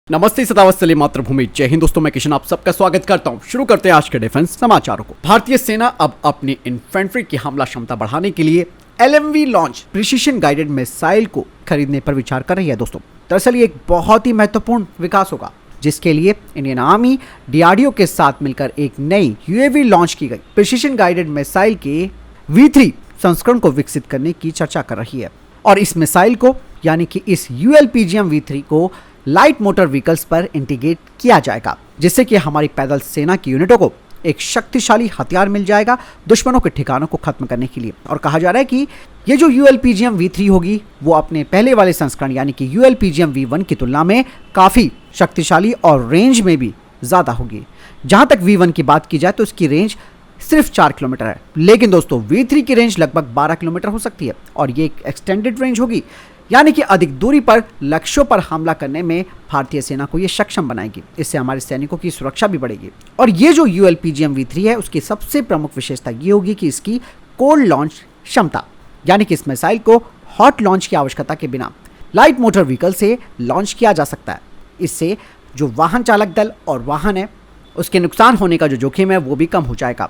नमस्ते सदावत्सली मातृभूमि जय हिंद दोस्तों, मैं किशन आप सबका स्वागत करता हूं। शुरू करते हैं आज के डिफेंस समाचारों को। भारतीय सेना अब अपनी इन्फेंट्री की हमला क्षमता बढ़ाने के लिए LMV launch precision guided missile को खरीदने पर विचार कर रही है। दोस्तों दरअसल ये एक बहुत ही महत्वपूर्ण विकास होगा, जिसके लिए इंडियन आर्मी DRDO के साथ मिलकर एक नई UAV लॉन्च की गई प्रिसिशन गाइडेड मिसाइल के V3 संस्करण को विकसित करने की चर्चा कर रही है। और इस मिसाइल को यानी कि इस ULPGM V3 को लाइट मोटर व्हीकल्स पर इंटीग्रेट किया जाएगा, जिससे कि हमारी पैदल सेना की यूनिटों को एक शक्तिशाली हथियार मिल जाएगा दुश्मनों के ठिकानों को खत्म करने के लिए। और कहा जा रहा है कि ये जो ULPGM V3 होगी वो अपने पहले वाले संस्करण यानी कि ULPGM V1 की तुलना में काफ़ी शक्तिशाली और रेंज में भी ज़्यादा होगी। जहाँ तक V1 की बात की जाए तो इसकी रेंज सिर्फ 4 किलोमीटर है, लेकिन दोस्तों V3 की रेंज लगभग 12 किलोमीटर हो सकती है और ये एक एक्सटेंडेड रेंज होगी, यानी कि अधिक दूरी पर लक्ष्यों पर हमला करने में भारतीय सेना को ये सक्षम बनाएगी। इससे हमारे सैनिकों की सुरक्षा भी बढ़ेगी। और ये जो ULPGM V3 है उसकी सबसे प्रमुख विशेषता ये होगी कि इसकी कोल्ड लॉन्च क्षमता, यानी कि इस मिसाइल को हॉट लॉन्च की आवश्यकता के बिना लाइट मोटर व्हीकल से लॉन्च किया जा सकता है। इससे जो वाहन चालक दल और वाहन है उसके नुकसान होने का जो जोखिम है वो भी कम हो जाएगा।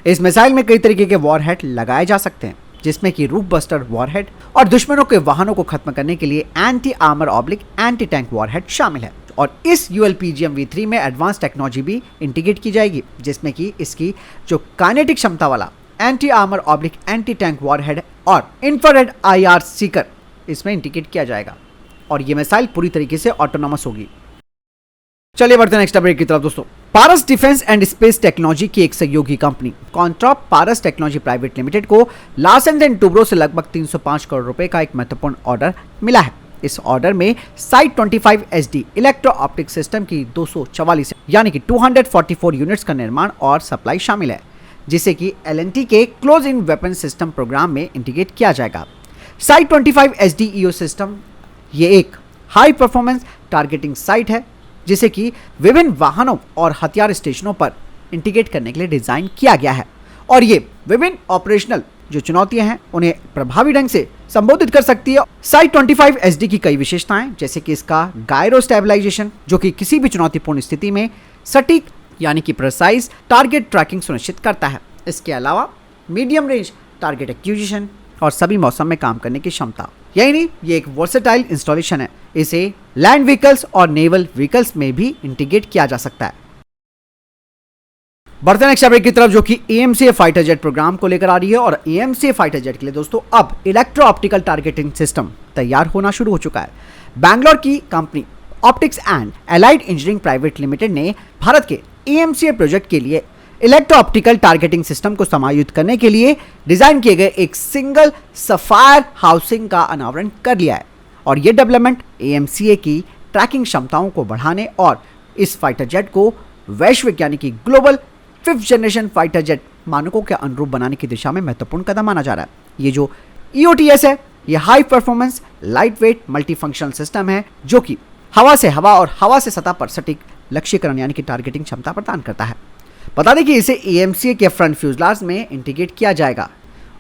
इस मिसाइल में कई तरीके के वॉरहेड लगाए जा सकते हैं, जिसमें कि रूफ बस्टर वॉरहेड और दुश्मनों के वाहनों को खत्म करने के लिए anti armour oblique anti tank warhead शामिल है। और इस ULPGM V3 में एडवांस टेक्नोलॉजी भी इंटीग्रेट की जाएगी, जिसमें कि इसकी जो काइनेटिक क्षमता वाला anti armour oblique anti tank warhead और इंफ्रारेड IR सीकर इसमें इंटीग्रेट किया जाएगा और ये मिसाइल पूरी तरीके से ऑटोनॉमस होगी। चलिए बढ़ते हैं नेक्स्ट अपडेट की तरफ। दोस्तों पारस डिफेंस एंड स्पेस टेक्नोलॉजी की एक सहयोगी कंपनी कॉन्ट्रॉप पारस टेक्नोलॉजी प्राइवेट लिमिटेड को लार्सन एंड टुब्रो से लगभग 305 करोड़ रुपए का एक महत्वपूर्ण ऑर्डर मिला है। इस ऑर्डर में site 25 SD electro optic system की 244 यानी कि 244 यूनिट्स का निर्माण और सप्लाई शामिल है, जिसे कि LNT के close in weapon system program में इंटीग्रेट किया जाएगा। साइट 25 SD EO सिस्टम ये एक हाई परफॉर्मेंस टारगेटिंग साइट है, जिसे कि विभिन्न वाहनों और हथियार स्टेशनों पर इंटीग्रेट करने के लिए डिजाइन किया गया है और ये विभिन्न ऑपरेशनल जो चुनौतियां हैं उन्हें प्रभावी ढंग से संबोधित कर सकती है। साइट 25 SD की कई विशेषताएं, जैसे कि इसका गायरो स्टेबलाइजेशन जो कि किसी भी चुनौतीपूर्ण स्थिति में सटीक यानी कि प्रिसाइज टारगेट ट्रैकिंग सुनिश्चित करता है। इसके अलावा मीडियम रेंज टारगेट एक्विजिशन और सभी मौसम में काम करने की क्षमता। यही नहीं, ये एक वर्सेटाइल इंस्टॉलेशन है, इसे लैंड व्हीकल्स और नेवल व्हीकल्स में भी इंटीग्रेट किया जा सकता है। बढ़ते हैं नेक्स्ट अपडेट की तरफ, जो कि AMCA फाइटर जेट प्रोग्राम को लेकर आ रही है। और AMCA फाइटर जेट के लिए दोस्तों अब इलेक्ट्रो ऑप्टिकल टारगेटिंग सिस्टम तैयार होना शुरू हो चुका है। बैंगलोर की company optics and allied engineering private limited ने भारत के AMCA प्रोजेक्ट के लिए इलेक्ट्रो ऑप्टिकल टारगेटिंग सिस्टम को समायोजित करने के लिए डिजाइन किए गए एक सिंगल सफायर हाउसिंग का अनावरण कर लिया है। और यह डेवलपमेंट AMCA की ट्रैकिंग क्षमताओं को बढ़ाने और इस फाइटर जेट को वैश्विक यानी कि global 5th generation fighter jet मानकों के अनुरूप बनाने की दिशा में महत्वपूर्ण कदम माना जा रहा है। ये जो EOTS है ये high performance light weight multifunctional system है, जो कि हवा से हवा और हवा से सतह पर सटीक लक्ष्यकरण यानी कि टारगेटिंग क्षमता प्रदान करता है। बता दें कि इसे AMCA के फ्रंट फ्यूजलाज में इंटीग्रेट किया जाएगा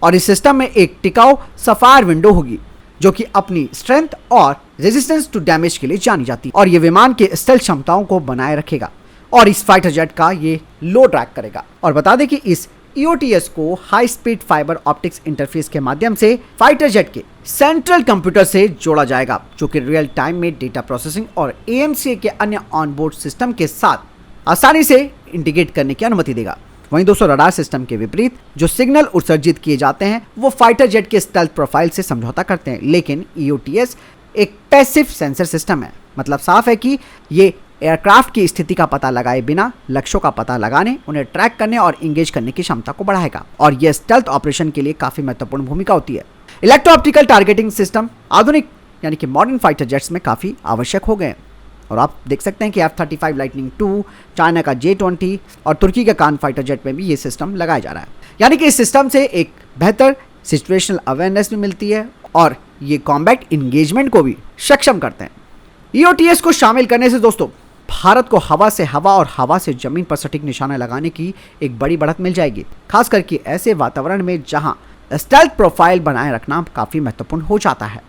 और इस सिस्टम में एक टिकाऊ सफायर विंडो होगी, जो कि अपनी स्ट्रेंथ और रेजिस्टेंस टू डैमेज के लिए जानी जाती है और ये विमान के स्टेल्थ क्षमताओं को बनाए रखेगा और इस फाइटर जेट का ये लो ड्रैग करेगा। और बता दें कि इस EOTS को high speed fibre optics interface के माध्यम से फाइटर जेट के सेंट्रल कंप्यूटर से जोड़ा जाएगा, जो कि रियल टाइम में डेटा प्रोसेसिंग और AMCA के अन्य ऑनबोर्ड सिस्टम के साथ आसानी से इंटीग्रेट करने की अनुमति देगा। वहीं दोस्तों रडार सिस्टम के विपरीत जो सिग्नल उत्सर्जित किए जाते हैं वो फाइटर जेट के स्टेल्थ प्रोफाइल से समझौता करते हैं, लेकिन EOTS एक पैसिव सेंसर सिस्टम है। मतलब साफ है कि ये एयरक्राफ्ट की स्थिति का पता लगाए बिना लक्ष्यों का पता लगाने, उन्हें ट्रैक करने और इंगेज करने की क्षमता को बढ़ाएगा और यह स्टेल्थ ऑपरेशन के लिए काफी महत्वपूर्ण भूमिका होती है। इलेक्ट्रो ऑप्टिकल टारगेटिंग सिस्टम आधुनिक यानी कि मॉडर्न फाइटर जेट्स में काफी आवश्यक हो गए और आप देख सकते हैं कि F-35 लाइटनिंग 2, चाइना का J-20 और तुर्की के कान फाइटर जेट में भी ये सिस्टम लगाया जा रहा है। यानी कि इस सिस्टम से एक बेहतर सिचुएशनल अवेयरनेस भी मिलती है और ये कॉम्बैट इंगेजमेंट को भी सक्षम करते हैं। EOTS को शामिल करने से दोस्तों भारत को हवा से हवा और हवा से जमीन पर सटीक निशाना लगाने की एक बड़ी बढ़त मिल जाएगी, खास करके ऐसे वातावरण में जहां स्टेल्थ प्रोफाइल बनाए रखना काफी महत्वपूर्ण हो जाता है।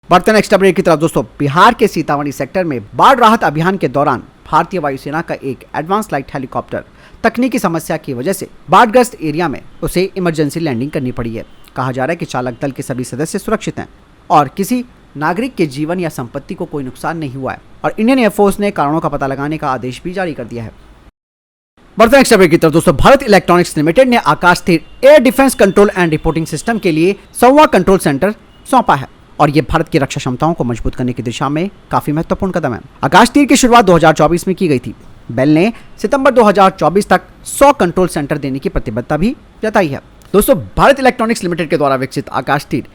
बढ़ते नेक्स्ट अपडेट की तरफ दोस्तों, बिहार के सीतामढ़ी सेक्टर में बाढ़ राहत अभियान के दौरान भारतीय वायुसेना का एक एडवांस लाइट हेलीकॉप्टर तकनीकी समस्या की वजह से बाढ़ग्रस्त एरिया में उसे इमरजेंसी लैंडिंग करनी पड़ी है। कहा जा रहा है कि चालक दल के सभी सदस्य सुरक्षित हैं और किसी नागरिक के जीवन या संपत्ति को कोई नुकसान नहीं हुआ है और इंडियन एयरफोर्स ने कारणों का पता लगाने का आदेश भी जारी कर दिया है। बढ़ते नेक्स्ट अपडेट की तरफ दोस्तों, भारत इलेक्ट्रॉनिक्स लिमिटेड ने आकाश तीर air defence control and reporting system के लिए 100वां कंट्रोल सेंटर सौंपा है और ये भारत की रक्षा क्षमताओं को मजबूत करने की दिशा में काफी महत्वपूर्ण कदम है। आकाश तीर की शुरुआत 2024 में की गई थी। बेल ने सितंबर 2024 तक 100 कंट्रोल सेंटर देने की प्रतिबद्धता भी जताई है। दोस्तों, भारत इलेक्ट्रॉनिक्स लिमिटेड के द्वारा विकसित आकाश तीर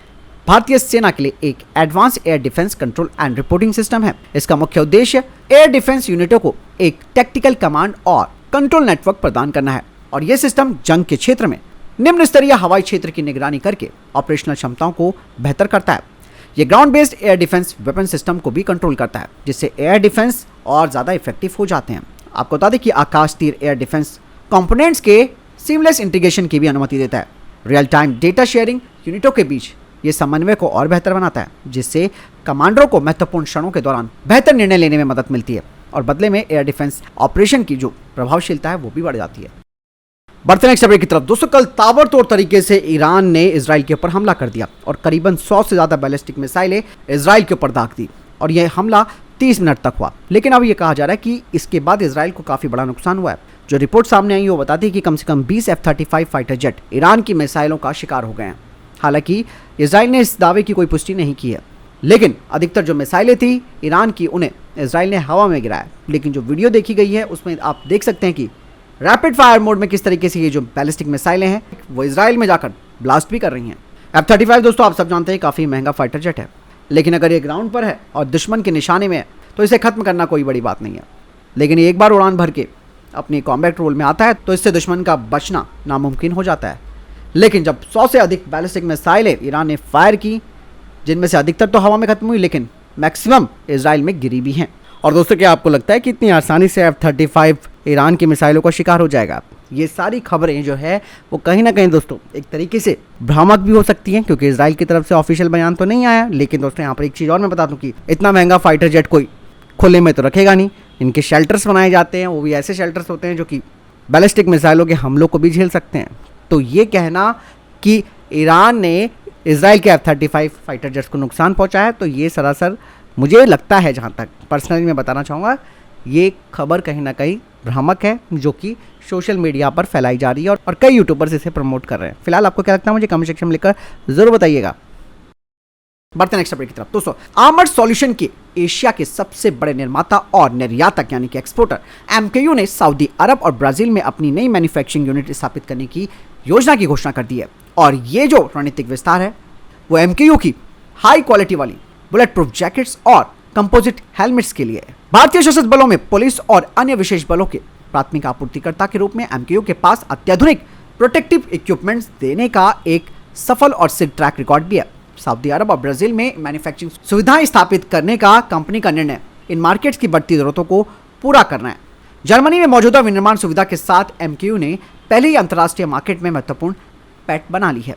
भारतीय सेना के लिए एक advance air defence control and reporting system है। इसका मुख्य उद्देश्य एयर डिफेंस यूनिटों को एक टैक्टिकल कमांड और कंट्रोल नेटवर्क प्रदान करना है और यह सिस्टम जंग के क्षेत्र में निम्न स्तरीय हवाई क्षेत्र की निगरानी करके ऑपरेशनल क्षमताओं को बेहतर करता है। यह ground based air defence weapon system को भी कंट्रोल करता है, जिससे एयर डिफेंस और ज़्यादा इफेक्टिव हो जाते हैं। आपको बता दें कि आकाश तीर एयर डिफेंस कंपोनेंट्स के सीमलेस इंटीग्रेशन की भी अनुमति देता है। रियल टाइम डेटा शेयरिंग यूनिटों के बीच ये समन्वय को और बेहतर बनाता है, जिससे कमांडरों को महत्वपूर्ण क्षणों के दौरान बेहतर निर्णय लेने में मदद मिलती है और बदले में एयर डिफेंस ऑपरेशन की जो प्रभावशीलता है वो भी बढ़ जाती है। बढ़ते नेक्स्ट अपडेट की तरफ दोस्तों, कल ताबड़तोड़ तरीके से ईरान ने इजराइल के ऊपर हमला कर दिया और करीबन 100 से ज़्यादा बैलिस्टिक मिसाइलें इजराइल के ऊपर दाग दी और यह हमला 30 मिनट तक हुआ। लेकिन अब यह कहा जा रहा है कि इसके बाद इजराइल को काफ़ी बड़ा नुकसान हुआ है। जो रिपोर्ट सामने आई है वो बताती है कि कम से कम 20 F-35 फाइटर जेट ईरान की मिसाइलों का शिकार हो गए हैं। हालांकि इजराइल ने इस दावे की कोई पुष्टि नहीं की है, लेकिन अधिकतर जो मिसाइलें थी ईरान की उन्हें इजराइल ने हवा में गिराया। लेकिन जो वीडियो देखी गई है उसमें आप देख सकते हैं कि रैपिड फायर मोड में किस तरीके से ये जो बैलिस्टिक मिसाइलें हैं वो इजराइल में जाकर ब्लास्ट भी कर रही हैं। F-35 दोस्तों आप सब जानते हैं काफ़ी महंगा फाइटर जेट है, लेकिन अगर ये ग्राउंड पर है और दुश्मन के निशाने में है तो इसे खत्म करना कोई बड़ी बात नहीं है। लेकिन एक बार उड़ान भर के अपनी कॉम्बैट रोल में आता है तो इससे दुश्मन का बचना नामुमकिन हो जाता है। लेकिन जब 100 से अधिक बैलिस्टिक मिसाइलें ईरान ने फायर की, जिनमें से अधिकतर तो हवा में खत्म हुई लेकिन मैक्सिमम इजराइल में गिरी भी हैं। और दोस्तों, क्या आपको लगता है कि इतनी आसानी से F-35 ईरान की मिसाइलों का शिकार हो जाएगा? ये सारी खबरें जो है वो कहीं ना कहीं दोस्तों एक तरीके से भ्रामक भी हो सकती हैं, क्योंकि इजराइल की तरफ से ऑफिशियल बयान तो नहीं आया। लेकिन दोस्तों यहाँ पर एक चीज़ और मैं बता दूं कि इतना महंगा फाइटर जेट कोई खुले में तो रखेगा नहीं। इनके शेल्टर्स बनाए जाते हैं, वो भी ऐसे शेल्टर्स होते हैं जो कि बैलिस्टिक मिसाइलों के हमलों को भी झेल सकते हैं। तो ये कहना कि ईरान ने इजराइल के F-35 फाइटर जेट्स को नुकसान पहुंचाया है, तो ये सरासर मुझे लगता है, जहाँ तक पर्सनली मैं बताना चाहूँगा, ये खबर कहीं ना कहीं भ्रामक है जो कि सोशल मीडिया पर फैलाई जा रही है और कई यूट्यूबर्स इसे प्रमोट कर रहे हैं। फिलहाल आपको क्या लगता है मुझे कमेंट सेक्शन में लिखकर जरूर बताइएगा। बढ़ते नेक्स्ट अपडेट की तरफ दोस्तों, आर्मर्ड सॉल्यूशन के एशिया के सबसे बड़े निर्माता और निर्यातक यानी कि एक्सपोर्टर MKU ने सऊदी अरब और ब्राजील में अपनी नई मैन्युफैक्चरिंग यूनिट स्थापित करने की योजना की घोषणा कर दी है। और ये जो रणनीतिक विस्तार है वो MKU की हाई क्वालिटी वाली बुलेट प्रूफ जैकेट्स और कंपोजिट हेलमेट्स के लिए है। भारतीय सशस्त्र बलों में पुलिस और अन्य विशेष बलों के प्राथमिक आपूर्तिकर्ता के रूप में MKU के पास अत्याधुनिक प्रोटेक्टिव इक्विपमेंट्स देने का एक सफल और सिद्ध ट्रैक रिकॉर्ड भी है। सऊदी अरब और ब्राजील में मैन्युफैक्चरिंग सुविधाएं स्थापित करने का कंपनी का निर्णय इन मार्केट्स की बढ़ती जरूरतों को पूरा करना है। जर्मनी में मौजूदा विनिर्माण सुविधा के साथ MKU ने पहले ही अंतर्राष्ट्रीय मार्केट में महत्वपूर्ण पैठ बना ली है।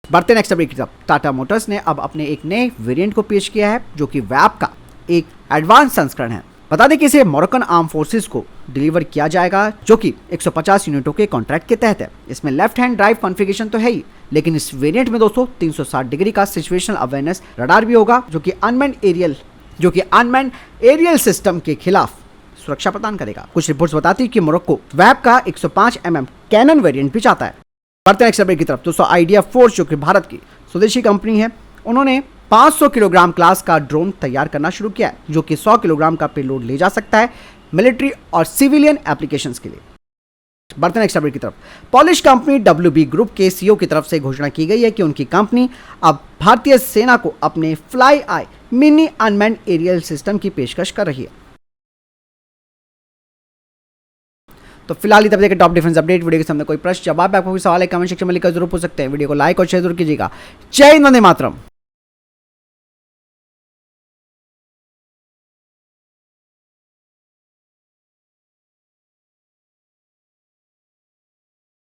बढ़ते नेक्स्ट अपडेट की तरफ, टाटा मोटर्स ने अब अपने एक नए वेरिएंट को पेश किया है जो कि वैप का एक एडवांस संस्करण है। बता दें कि इसे मोरक्कन आर्म फोर्सेस को डिलीवर किया जाएगा जो कि 150 यूनिटों के कॉन्ट्रैक्ट के तहत है। इसमें लेफ्ट हैंड ड्राइव कॉन्फ़िगरेशन तो है ही, लेकिन इस वेरिएंट में दोस्तों 360 डिग्री का सिचुएशनल अवेयरनेस रडार भी होगा जो कि अनमैन्ड एरियल सिस्टम के खिलाफ सुरक्षा प्रदान करेगा। कुछ रिपोर्ट्स बताती है कि मोरक्को वैप का 105 mm कैनन वेरिएंट भी चाहता है। बढ़ते नेक्स्ट अपडेट की तरफ दोस्तों, आइडिया फोर्स जो कि भारत की स्वदेशी कंपनी है, उन्होंने 500 किलोग्राम क्लास का ड्रोन तैयार करना शुरू किया है जो कि 100 किलोग्राम का पेलोड ले जा सकता है मिलिट्री और सिविलियन एप्लीकेशंस के लिए। बढ़ते नेक्स्ट अपडेट की तरफ, पॉलिश कंपनी WB ग्रुप के CEO की तरफ से घोषणा की गई है कि उनकी कंपनी अब भारतीय सेना को अपने FlyEye mini unmanned aerial system की पेशकश कर रही है। तो फिलहाल तब तक टॉप डिफेंस अपडेट। वीडियो के सामने कोई प्रश्न जवाब आपको कोई सवाल है कमेंट सेक्शन में लिखकर जरूर पूछ सकते हैं। वीडियो को लाइक और शेयर जरूर कीजिएगा। जय हिंद, वंदे मातरम।